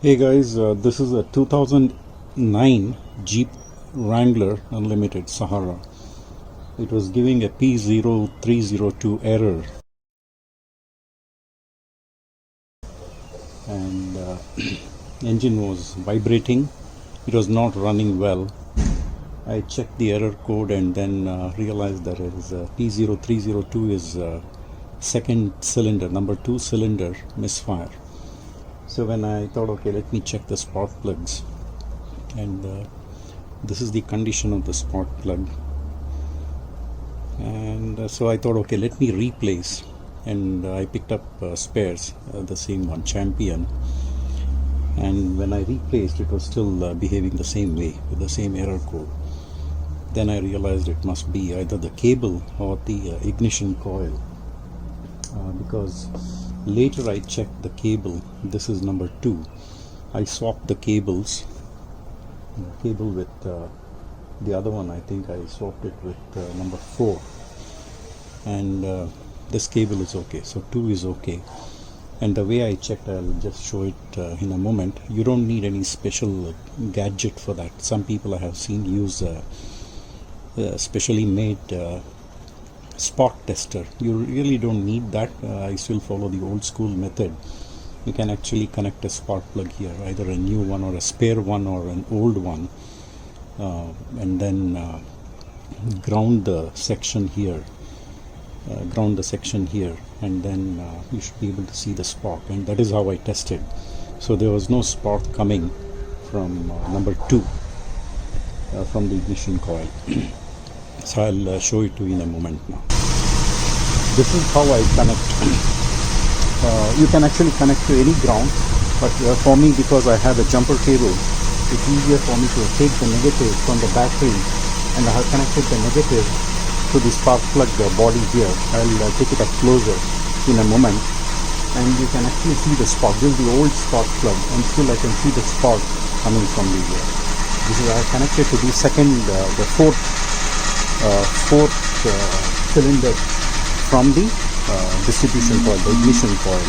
Hey guys, this is a 2009 Jeep Wrangler Unlimited Sahara. It was giving a P0302 error, and engine was vibrating. It was not running well. I checked the error code and then realized that it is P0302 is second cylinder, number 2 cylinder misfire. So when I thought, okay, let me check the spark plugs, and this is the condition of the spark plug. And so I thought, okay, let me replace, and I picked up spares, the same one, Champion. And when I replaced, it was still behaving the same way with the same error code. Then I realized it must be either the cable or the ignition coil, because later I checked the cable. This is number 2. I swapped the cables, the cable with the other one. I think I swapped it with number 4, and this cable is okay, so 2 is okay. And the way I checked, I'll just show it in a moment. You don't need any special gadget for that. Some people I have seen use specially made spark tester. You really don't need that. I still follow the old school method. You can actually connect a spark plug here, either a new one or a spare one or an old one, and then ground the section here, and then you should be able to see the spark. And that is how I tested. So there was no spark coming from number 2, from the ignition coil. So I'll show it to you in a moment now. This is how I connect. You can actually connect to any ground, but for me, because I have a jumper cable, it's easier for me to take the negative from the battery, and I have connected the negative to the spark plug body here. I'll take it up closer in a moment, and you can actually see the spark. This is the old spark plug, and still I can see the spark coming from the this is I connected to the fourth cylinder from the distribution coil, the ignition coil,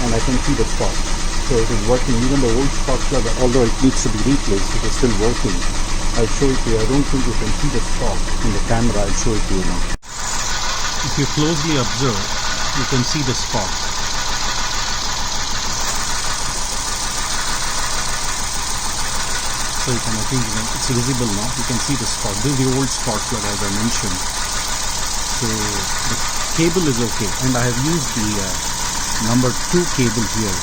and I can see the spark. So it is working. Even the old spark plug, although it needs to be replaced, it is still working. I'll show it to you. I don't think you can see the spark in the camera. I'll show it to you now. If you closely observe, you can see the spark. So you can, I think it's visible now. You can see the spark. This is the old spark plug, as I mentioned. So the cable is okay, and I have used the number 2 cable here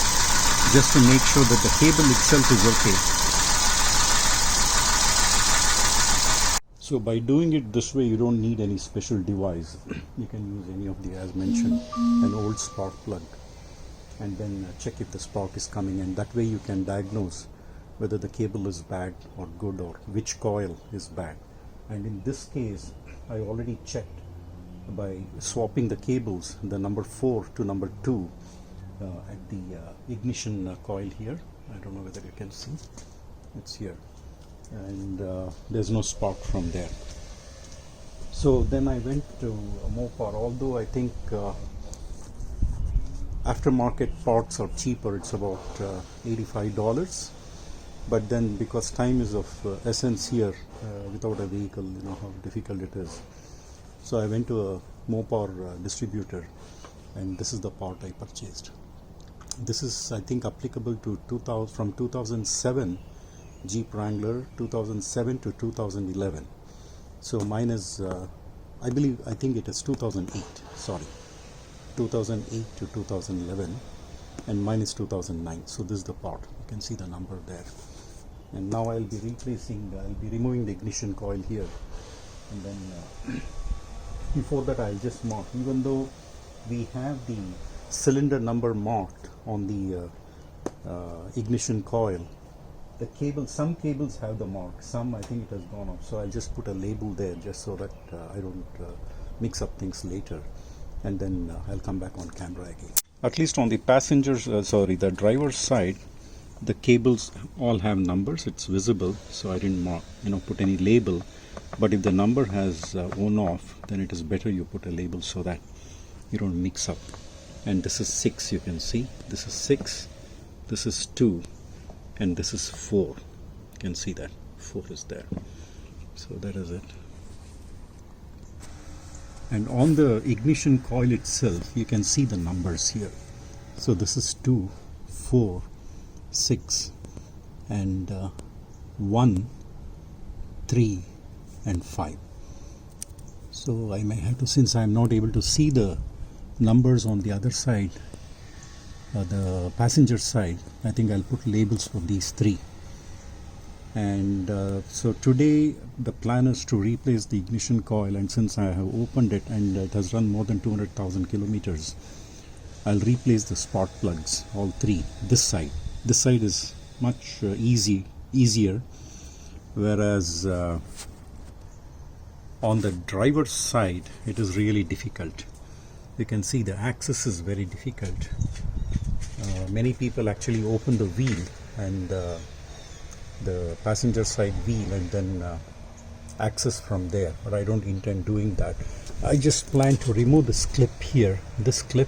just to make sure that the cable itself is okay. So by doing it this way, you don't need any special device. You can use any of the, as mentioned, an old spark plug, and then check if the spark is coming, and that way you can diagnose whether the cable is bad or good, or which coil is bad. And in this case, I already checked by swapping the cables, the number 4 to number 2 at the ignition coil here. I don't know whether you can see, it's here, and there's no spark from there. So then I went to Mopar. Although I think aftermarket parts are cheaper, it's about $85. But then, because time is of essence here, without a vehicle, you know how difficult it is. So I went to a Mopar distributor, and this is the part I purchased. This is, I think, applicable to 2000, from 2007 Jeep Wrangler, 2007 to 2011. So mine is, I think it is 2008, sorry, 2008 to 2011, and mine is 2009. So this is the part. You can see the number there. And now I'll be removing the ignition coil here, and then before that I'll just mark. Even though we have the cylinder number marked on the ignition coil, the cable, some cables have the mark, some I think it has gone off. So I'll just put a label there, just so that I don't mix up things later, and then I'll come back on camera again. At least on the the driver's side, the cables all have numbers. It's visible, so I didn't mark, put any label. But if the number has worn off, then it is better you put a label so that you don't mix up. And this is 6, you can see. This is 6, this is 2, and this is 4. You can see that 4 is there. So that is it. And on the ignition coil itself, you can see the numbers here. So this is 2, 4, 6, and 1, 3, and 5. So I may have to, since I am not able to see the numbers on the other side, the passenger side, I think I'll put labels for these 3. And so today the plan is to replace the ignition coil, and since I have opened it and it has run more than 200,000 kilometers, I'll replace the spark plugs, all 3. This side is much easier, whereas on the driver's side it is really difficult. You can see the access is very difficult. Many people actually open the wheel and the passenger side wheel and then access from there, but I don't intend doing that. I just plan to remove this clip here. This clip,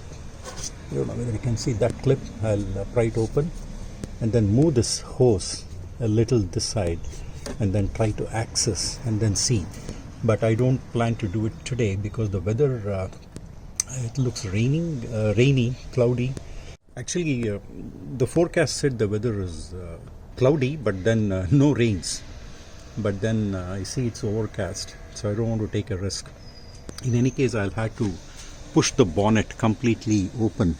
I don't know whether you can see that clip. I'll pry it open and then move this hose a little this side and then try to access and then see. But I don't plan to do it today because the weather, it looks rainy, cloudy. Actually, the forecast said the weather is cloudy, but then no rains. But then I see it's overcast, so I don't want to take a risk. In any case, I'll have to push the bonnet completely open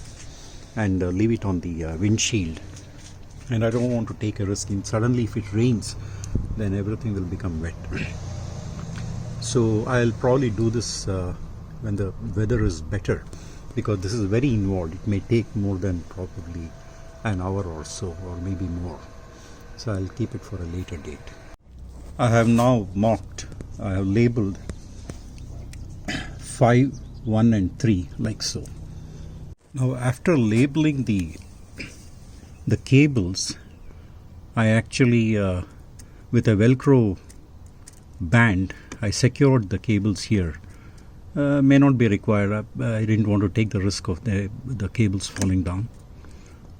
and leave it on the windshield. And I don't want to take a risk. And suddenly, if it rains, then everything will become wet. So I'll probably do this when the weather is better, because this is very involved. It may take more than probably an hour or so, or maybe more. So I'll keep it for a later date. I have now marked, I have labeled 5, 1 and 3 like so. Now after labeling the cables, I actually with a Velcro band I secured the cables here. May not be required. I didn't want to take the risk of the cables falling down.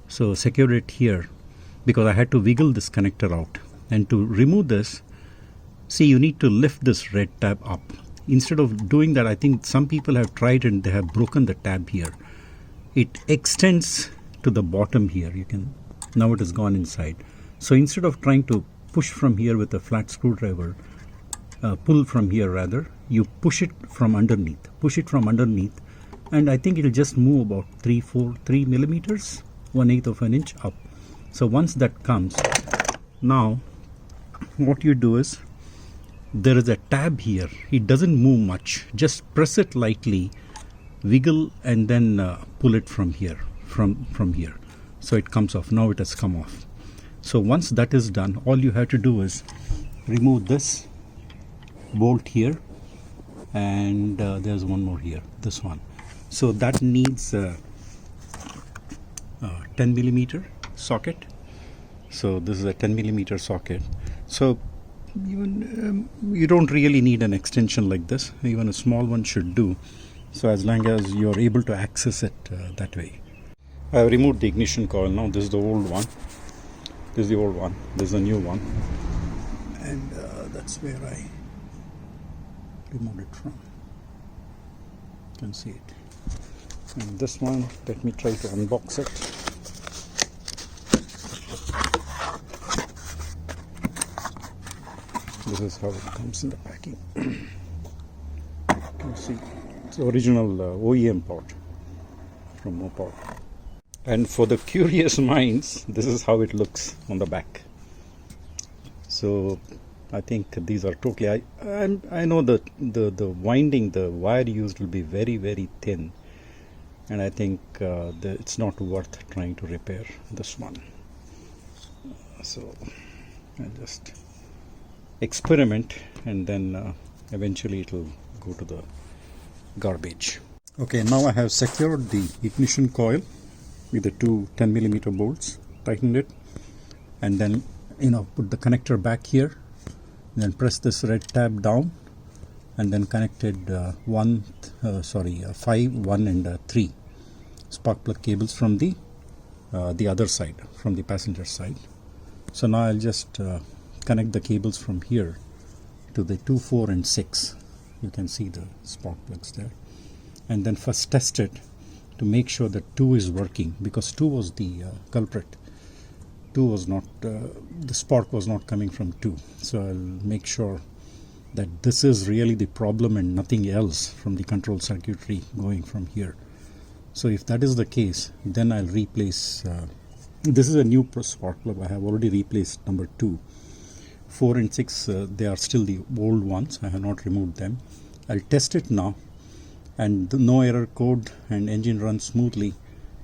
So secured it here because I had to wiggle this connector out. And to remove this, see, you need to lift this red tab up. Instead of doing that, I think some people have tried and they have broken the tab here. It extends to the bottom here. You can, now it has gone inside. So instead of trying to push from here with a flat screwdriver, pull from here rather, you push it from underneath. Push it from underneath, and I think it will just move about 3 millimeters, 1/8 of an inch up. So once that comes, now what you do is, there is a tab here. It doesn't move much. Just press it lightly, wiggle, and then pull it from here, from here. So it comes off. Now it has come off. So once that is done, all you have to do is remove this bolt here, and there's one more here, this one. So that needs a 10 millimeter socket. So this is a 10 millimeter socket. So even you don't really need an extension like this. Even a small one should do. So as long as you're able to access it that way. I have removed the ignition coil now. This is the old one. This is the old one. This is the new one. And that's where I removed it from. You can see it. And this one, let me try to unbox it. This is how it comes in the packing. You can see it's the original OEM part from Mopar. And for the curious minds, this is how it looks on the back. So I think these are totally, I know that the winding, the wire used will be very, very thin, and I think it's not worth trying to repair this one. So I'll just experiment, and then eventually it will go to the garbage. Okay, now I have secured the ignition coil with the two 10 millimeter bolts, tightened it, and then put the connector back here, and then press this red tab down, and then connected 5, 1 and 3 spark plug cables from the other side, from the passenger side. So now I'll just connect the cables from here to the 2, 4 and 6. You can see the spark plugs there, and then first test it to make sure that 2 is working, because 2 was the culprit. 2 was not, the spark was not coming from 2. So I'll make sure that this is really the problem and nothing else from the control circuitry going from here. So if that is the case, then I'll replace, this is a new spark plug. I have already replaced number 2. 4 and 6, they are still the old ones. I have not removed them. I'll test it now, and no error code and engine runs smoothly,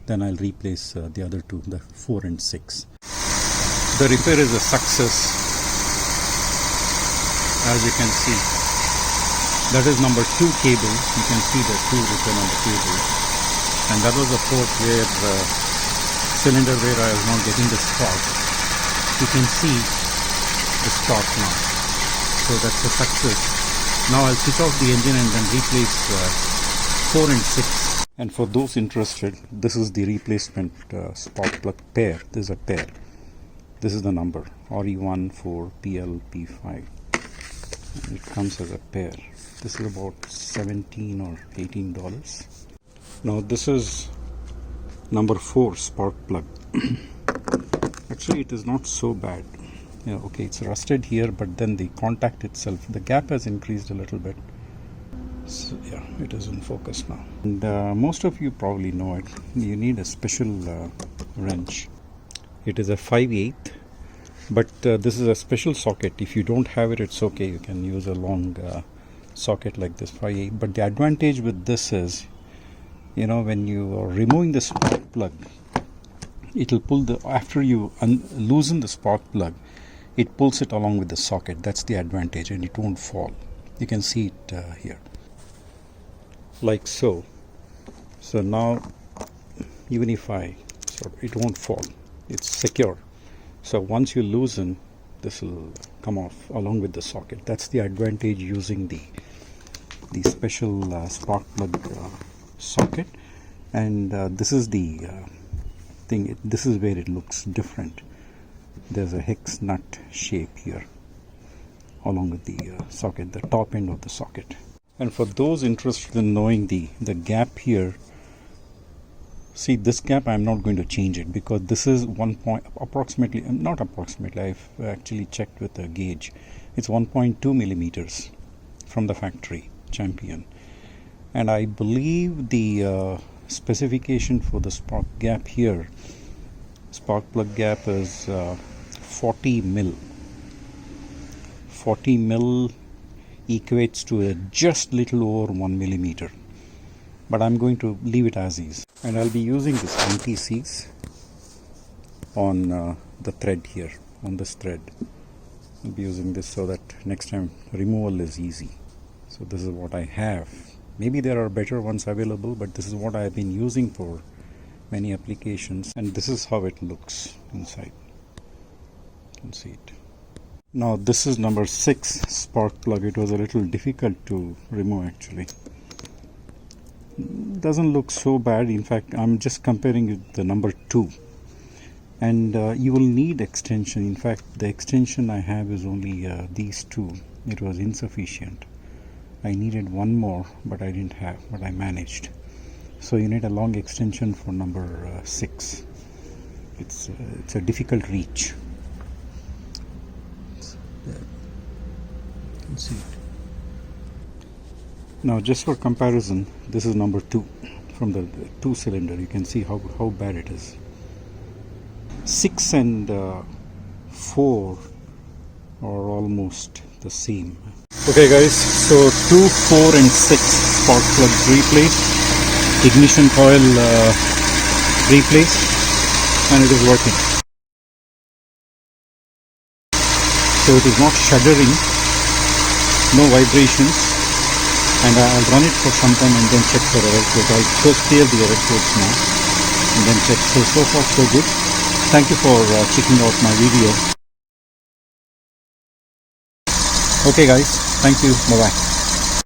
then I'll replace the other 2, the 4 and 6. The repair is a success, as you can see. That is number 2 cable. You can see the 2 written on the cable, and that was the port where cylinder where I was not getting the spark. You can see the spark now, so that's a success. Now I'll switch off the engine and then replace 4 and 6. And for those interested, this is the replacement spark plug pair. This is a pair. This is the number RE14PLP5. It comes as a pair. This is about $17 or $18. Now this is number 4 spark plug. Actually, it is not so bad. Yeah, okay, it's rusted here, but then the contact itself, the gap has increased a little bit. So yeah, it is in focus now. And most of you probably know it. You need a special wrench. It is a 5/8, but this is a special socket. If you don't have it, it's okay. You can use a long socket like this 5/8. But the advantage with this is, you know, when you are removing the spark plug, it will pull the, after you loosen the spark plug, it pulls it along with the socket. That's the advantage, and it won't fall. You can see it here, like so. So now, even if it won't fall. It's secure. So once you loosen, this will come off along with the socket. That's the advantage using the special spark plug socket. And this is the thing. This is where it looks different. There's a hex nut shape here along with the socket, the top end of the socket. And for those interested in knowing the gap here, see this gap, I'm not going to change it, because this is not approximately, I've actually checked with a gauge. It's 1.2 millimeters from the factory, Champion. And I believe the specification for the spark gap here, spark plug gap, is 40 mil. 40 mil equates to just little over 1 millimeter. But I'm going to leave it as is. And I'll be using this NTCs on the thread here, on this thread. I'll be using this so that next time removal is easy. So this is what I have. Maybe there are better ones available, but this is what I have been using for many applications. And this is how it looks inside. You can see it. Now this is number 6 spark plug. It was a little difficult to remove actually. Doesn't look so bad. In fact, I'm just comparing with the number 2. And you will need extension. In fact, the extension I have is only these 2. It was insufficient. I needed one more, but I didn't have, but I managed. So you need a long extension for number 6. It's a difficult reach. You can see it. Now, just for comparison, this is number 2 from the 2 cylinder. You can see how bad it is. 6 and 4 are almost the same. Okay guys, so 2, 4 and 6 spark plugs replaced, ignition coil replaced, and it is working. So it is not shuddering, no vibrations, and I'll run it for some time and then check for error code. I'll first clear the error codes now and then check. So far so good. Thank you for checking out my video. Okay guys, thank you, bye bye.